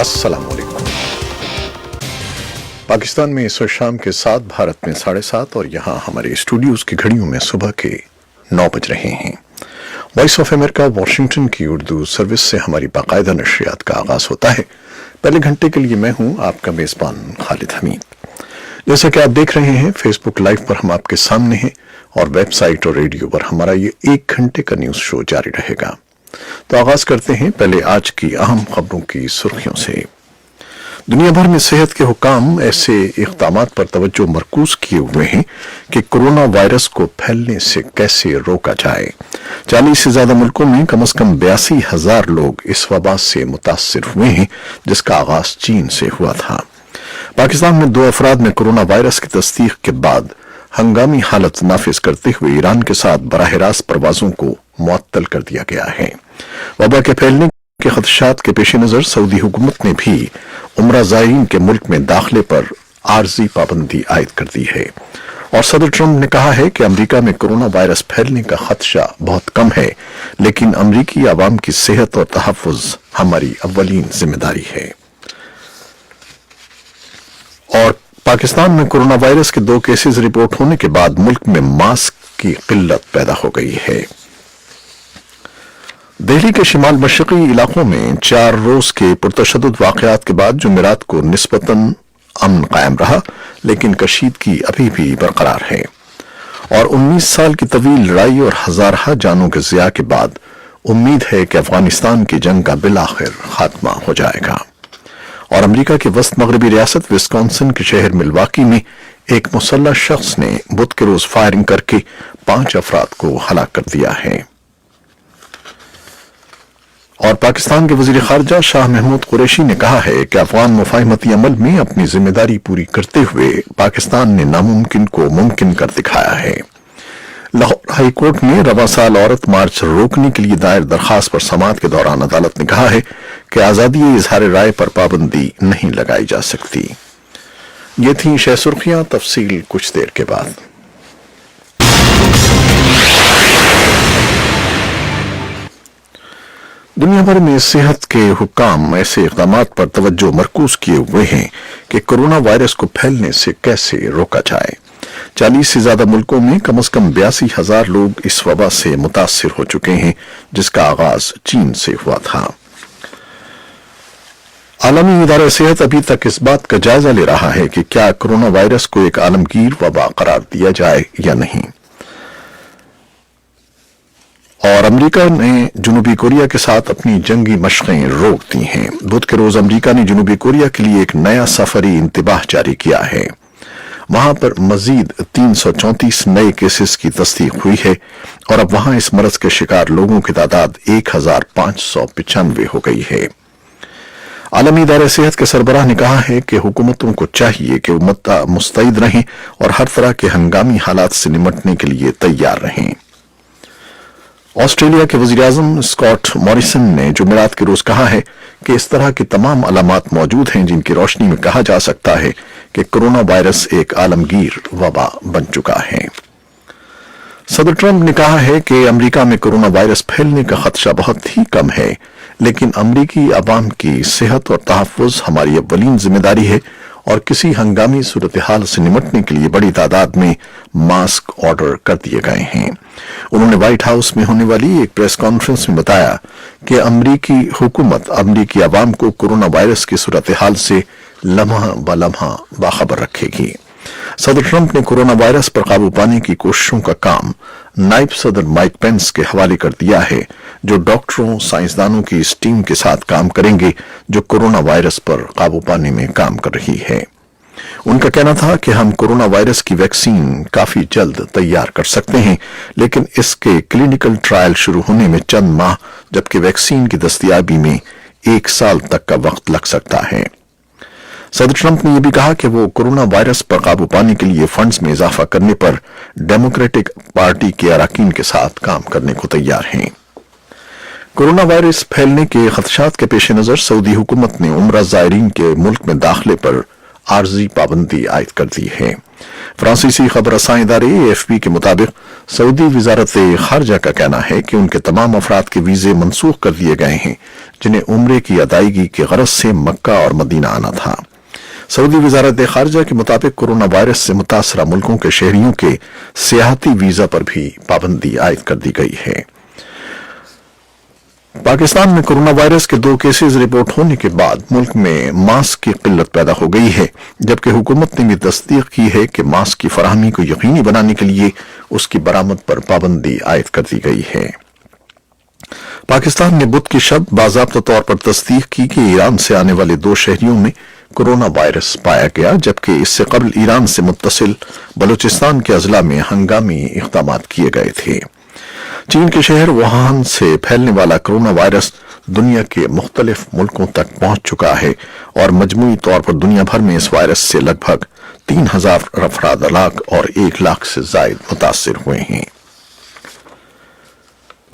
अस्सलाम वालेकुम। पाकिस्तान में इस वक्त शाम के 7, भारत में 7:30 और यहाँ हमारे स्टूडियोज की घड़ियों में सुबह के 9 बज रहे हैं। वॉइस ऑफ अमेरिका वाशिंगटन की उर्दू सर्विस से हमारी बाकायदा नशरियात का आगाज होता है। पहले घंटे के लिए मैं हूँ आपका मेज़बान खालिद हमीद। जैसा कि आप देख रहे हैं, फेसबुक लाइव पर हम आपके सामने हैं और वेबसाइट और रेडियो पर हमारा ये 1 घंटे का न्यूज़ शो जारी रहेगा। तो आगाज करते हैं पहले आज की अहम खबरों की सुर्खियों से। दुनिया भर में सेहत के हुकाम ऐसे इक़दामात पर तवज्जो मरकूज किए हुए हैं कि कोरोना वायरस को फैलने से कैसे रोका जाए। 40 से ज्यादा मुल्कों में कम से कम 82,000 लोग इस वबा से मुतासिर हुए हैं, जिसका आगाज चीन से हुआ था। पाकिस्तान में 2 अफराद में कोरोना वायरस की तस्दीक के बाद हंगामी हालत नाफिज करते हुए ईरान के साथ बराह रास्त परवाजों को मुअत्तल कर दिया गया है। वबा के फैलने के खदशात के पेश नजर सऊदी हुकूमत ने भी उम्रा ज़ायरीन के मुल्क में दाखिले पर आर्जी पाबंदी आयद कर दी है और सदर ट्रंप ने कहा है कि अमेरिका में कोरोना वायरस फैलने का खदशा बहुत कम है, लेकिन अमेरिकी आवाम की सेहत और तहफ़्फ़ुज़ हमारी अव्वलीन जिम्मेदारी है। और पाकिस्तान में कोरोना वायरस के 2 केसेस रिपोर्ट होने के बाद मुल्क में मास्क की किल्लत पैदा हो गई है। दिल्ली के शिमाल मशरक़ी इलाकों में 4 रोज के पुरतशद्दुद वाक़यात के बाद जुमेरात को निस्बतन अमन कायम रहा, लेकिन कशीदगी अभी भी बरकरार है और 19 साल की तवील लड़ाई और हजारहा जानों के ज़िया के बाद उम्मीद है कि अफगानिस्तान की जंग का बिलाखिर खात्मा हो जाएगा। और अमेरिका के वस्त मगरबी रियासत विस्कॉन्सिन के शहर मिल्वाकी में एक मुसल्लह शख्स ने बुध के रोज फायरिंग करके 5 अफराद को हलाक कर दिया है। और पाकिस्तान के वजीर खारजा शाह महमूद कुरैशी ने कहा है कि अफगान मुफाहिमती अमल में अपनी जिम्मेदारी पूरी करते हुए पाकिस्तान ने नामुमकिन को मुमकिन कर दिखाया है। लाहौर हाई कोर्ट में रवा साल औरत मार्च रोकने के लिए दायर दरखास्त पर समाअत के दौरान अदालत ने कहा है कि आजादी इजहार राय पर पाबंदी नहीं लगाई जा सकती। ये थी शह सुर्खियां, तफसील कुछ देर के बाद। दुनिया भर में सेहत के हुकाम ऐसे इक़दामात पर तवज्जो मरकूज किए हुए हैं कि कोरोना वायरस को फैलने से कैसे रोका जाए। 40 से ज्यादा मुल्कों में कम से कम 82,000 लोग इस वबा से मुतासिर हो चुके हैं, जिसका आगाज चीन से हुआ था। आलमी इदारा सेहत अभी तक इस बात का जायजा ले रहा है कि क्या कोरोना वायरस को एक आलमगीर वबा करार दिया जाए या नहीं। और अमेरिका ने जनूबी कोरिया के साथ अपनी जंगी मशक़ें रोक दी हैं। बुध के रोज अमेरिका ने जनूबी कोरिया के लिए एक नया सफरी इंतबाह जारी किया है। वहां पर मजीद 334 नए केसेस की तस्दीक हुई है और अब वहां इस मरज के शिकार लोगों की तादाद 1595 हो गई है। आलमी इदारे सेहत के सरबराह ने कहा है कि हुकूमतों को चाहिए कि वो मुस्तैद रहें और हर तरह के हंगामी हालात से निमटने के लिए तैयार रहें। ऑस्ट्रेलिया के वज़ीर-ए-आज़म स्कॉट मॉरिसन ने जुमेरात के रोज कहा है कि इस तरह की तमाम अलामात मौजूद हैं जिनकी रोशनी में कहा जा सकता है कि कोरोना वायरस एक आलमगीर वबा बन चुका है। सदर ट्रंप ने कहा है कि अमेरिका में कोरोना वायरस फैलने का खदशा बहुत ही कम है, लेकिन अमेरिकी अवाम की सेहत और तहफ़्फ़ुज़ हमारी अव्वलीन जिम्मेदारी है और किसी हंगामी सूरत हाल से निमटने के लिए बड़ी तादाद में मास्क ऑर्डर कर दिए गए हैं। उन्होंने व्हाइट हाउस में होने वाली एक प्रेस कॉन्फ्रेंस में बताया कि अमेरिकी हुकूमत अमेरिकी अवाम को कोरोना वायरस की सूरत हाल से लम्हा ब लम्हा बाखबर रखेगी। सदर ट्रंप ने कोरोना वायरस पर काबू पाने की कोशिशों का काम नायब सदर माइक पेंस के हवाले कर दिया है, जो डॉक्टरों साइंसदानों की इस टीम के साथ काम करेंगे जो कोरोना वायरस पर काबू पाने में काम कर रही है। उनका कहना था कि हम कोरोना वायरस की वैक्सीन काफी जल्द तैयार कर सकते हैं, लेकिन इसके क्लिनिकल ट्रायल शुरू होने में चंद माह, जबकि वैक्सीन की दस्तयाबी में 1 साल तक का वक्त लग सकता है। सदर ट्रंप ने यह भी कहा कि वो कोरोना वायरस पर काबू पाने के लिए फंड्स में इजाफा करने पर डेमोक्रेटिक पार्टी के अरकान के साथ काम करने को तैयार हैं। कोरोना वायरस फैलने के खदशात के पेश नजर सऊदी हुकूमत ने उम्रा ज़ायरीन के मुल्क में दाखिले पर आर्जी पाबंदी आयद कर दी है। फ्रांसीसी खबर रसां इदारे AFP के मुताबिक सऊदी वजारत खारजा का कहना है कि उनके तमाम अफराद के वीजे मनसूख कर दिए गए हैं जिन्हें उम्रे की अदायगी की गरज से मक्का और मदीना आना था। सऊदी वजारत खारजा के मुताबिक कोरोना वायरस से मुतासरा मुल्कों के शहरियों के सियाहती वीजा पर भी पाबंदी आयद कर दी गई है। पाकिस्तान में कोरोना वायरस के 2 केसेस रिपोर्ट होने के बाद मुल्क में मास्क की किल्लत पैदा हो गई है, जबकि हुकूमत ने भी तस्दीक की है कि मास्क की फराहमी को यकीनी बनाने के लिए उसकी बरामद पर पाबंदी आयद कर दी गई है। पाकिस्तान ने बुध की शब बाज़ाब्ता तौर पर तस्दीक की कि ईरान से आने वाले 2 शहरियों में कोरोना वायरस पाया गया, जबकि इससे कबल ईरान से मुत्तसिल बलूचिस्तान के अजला में हंगामी इक़दाम किए गए थे। चीन के शहर वुहान से फैलने वाला कोरोना वायरस दुनिया के मुख्तलिफ मुल्कों तक पहुंच चुका है और मजमूई तौर पर दुनिया भर में इस वायरस से लगभग 3000 अफराद हलाक और 1 लाख से जायद मुतासिर हुए हैं।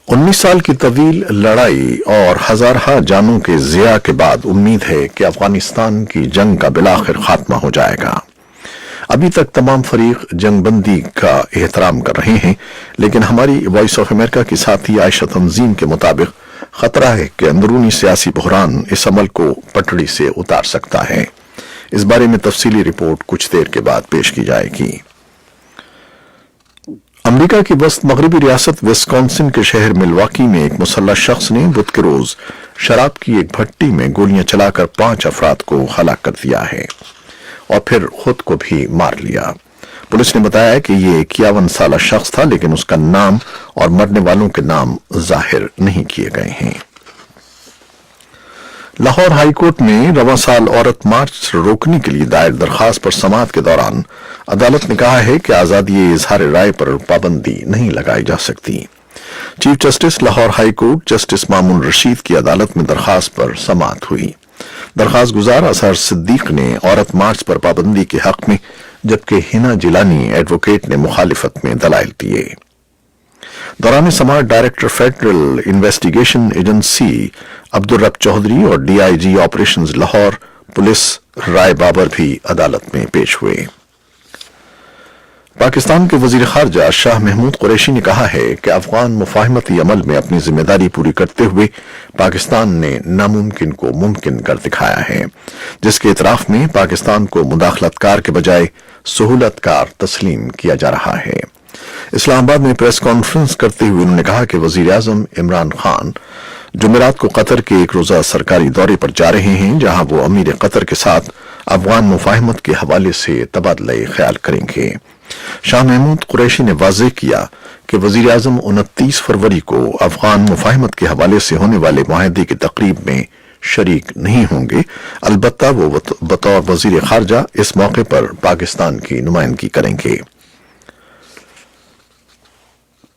19 साल की तवील लड़ाई और हजारहा जानों के ज़िया के बाद उम्मीद है कि अफगानिस्तान की जंग का बिलाखिर खात्मा हो जाएगा। अभी तक तमाम फरीक जंगबंदी का एहतराम कर रहे हैं, लेकिन हमारी वॉइस ऑफ अमेरिका की साथी आयशा तंजीम के मुताबिक खतरा है कि अंदरूनी सियासी बहरान इस अमल को पटड़ी से उतार सकता है। इस बारे में तफसीली रिपोर्ट कुछ देर के बाद पेश की जाएगी। अमेरिका की वस्त मगरबी रियासत विस्कॉन्सिन के शहर मिल्वाकी में एक मुसल्लह शख्स ने बुध के रोज शराब की एक भट्टी में गोलियां चलाकर 5 अफराद को हलाक कर दिया है और फिर खुद को भी मार लिया। पुलिस ने बताया कि ये 51 साला शख्स था, लेकिन उसका नाम और मरने वालों के नाम जाहिर नहीं किए गए हैं। लाहौर हाईकोर्ट ने रवां साल औरत मार्च रोकने के लिए दायर दरखास्त पर समाअत के दौरान अदालत ने कहा है कि आजादी इजहार राय पर पाबंदी नहीं लगाई जा सकती। Chief justice Lahore high court justice Mamun Rashid की अदालत में दरखास्त पर समाअत हुई। दरखास्त गुजार असहर सिद्दीक ने औरत मार्च पर पाबंदी के हक में, जबकि हिना जिलानी एडवोकेट ने मुखालिफत में दलाइल दिए। दौरान समाअत director federal investigation agency Abdul Rab Chaudhry और DIG operations Lahore police Rai Babar भी अदालत में पेश हुए। पाकिस्तान के वजीर खारजा शाह महमूद कुरैशी ने कहा है कि अफगान मुफाहमती अमल में अपनी जिम्मेदारी पूरी करते हुए पाकिस्तान ने नामुमकिन को मुमकिन कर दिखाया है, जिसके इतराफ में पाकिस्तान को मुदाखलतकार के बजाय सहूलतकार तस्लीम किया जा रहा है। इस्लामाबाद में प्रेस कॉन्फ्रेंस करते हुए उन्होंने कहा कि वजीर आजम इमरान खान जुमेरात को कतर के एक रोजा सरकारी दौरे पर जा रहे हैं, जहां वो अमीर कतर के साथ अफगान मुफाहमत के हवाले से तबादला ख्याल करेंगे। शाह महमूद कुरैशी ने वाज़ेह किया कि वजीर आजम 29 फरवरी को अफगान मुफाहमत के हवाले से होने वाले मुआहदे की तकरीब में शरीक नहीं होंगे, अलबत्ता वो बतौर वजीर खारजा इस मौके पर पाकिस्तान की नुमाइंदगी करेंगे।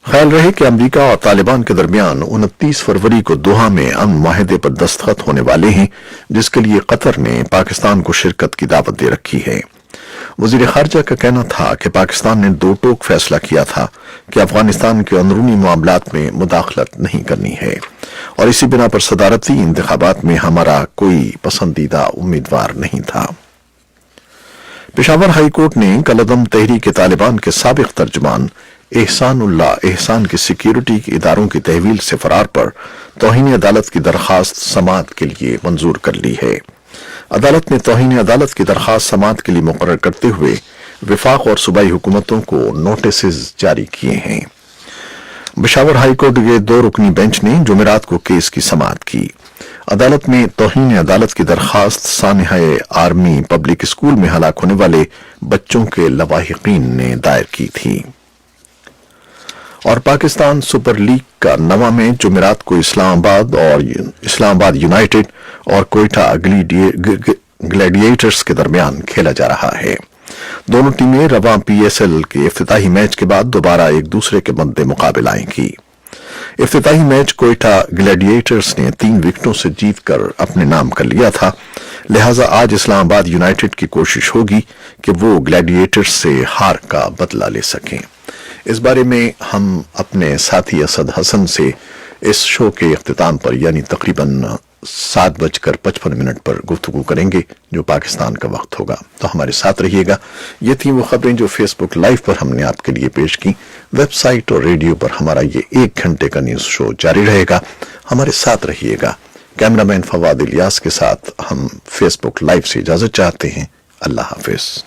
ख्याल रहे कि अमेरिका और तालिबान के दरमियान 29 फरवरी को दोहा में अमन मुआहदे पर दस्तखत होने वाले हैं, जिसके लिए कतर ने पाकिस्तान को शिरकत की दावत दे रखी है। वजीर खारजा का कहना था कि पाकिस्तान ने 2 टोक फैसला किया था कि अफगानिस्तान के अंदरूनी मामलात में मुदाखलत नहीं करनी है और इसी बिना पर सदारती इंतखाबात में हमारा कोई पसंदीदा उम्मीदवार नहीं था। पेशावर हाईकोर्ट ने कलअदम तहरीक तालिबान के साबिक तर्जुमान एहसानुल्लाह एहसान की सिक्योरिटी के इदारों की तहवील से फरार पर तौहीन अदालत की दरखास्त समाअत के लिए मंजूर कर ली है। अदालत ने तौहीन अदालत की दरखास्त समाअत के लिए मुकर्रर करते हुए विफाक और सूबाई हुकूमतों को नोटिस जारी किए हैं। पेशावर हाईकोर्ट के 2 रुकनी बेंच ने जुमेरात को केस की समाअत की। अदालत में तौहीन अदालत की दरखास्त सानिहाए आर्मी पब्लिक स्कूल में हलाक होने वाले बच्चों के लवाहिकीन ने दायर की थी। और पाकिस्तान सुपर लीग का 9वां मैच जुमेरात को इस्लामाबाद यूनाइटेड और कोयटा ग्लैडिएटर्स के दरमियान खेला जा रहा है। दोनों टीमें रवां PSL के इफ्तिताही मैच के बाद दोबारा एक दूसरे के मद्दे मुकाबले आएंगी। इफ्तिताही मैच कोयटा ग्लैडिएटर्स ने 3 विकेटों से जीतकर अपने नाम कर लिया था, लिहाजा आज इस्लामाबाद यूनाइटेड की कोशिश होगी कि वो ग्लैडिएटर्स से हार का बदला ले सकें। इस बारे में हम अपने साथी असद हसन से इस शो के अख्तिताम पर यानी तकरीबन 7:55 पर गुफ्तगू करेंगे जो पाकिस्तान का वक्त होगा। तो हमारे साथ रहिएगा। ये थी वो खबरें जो फेसबुक लाइव पर हमने आपके लिए पेश की। वेबसाइट और रेडियो पर हमारा ये 1 घंटे का न्यूज़ शो जारी रहेगा। हमारे साथ रहिएगा। कैमरामैन फवाद इलियास के साथ हम फेसबुक लाइव से इजाज़त चाहते हैं। अल्लाह हाफिज।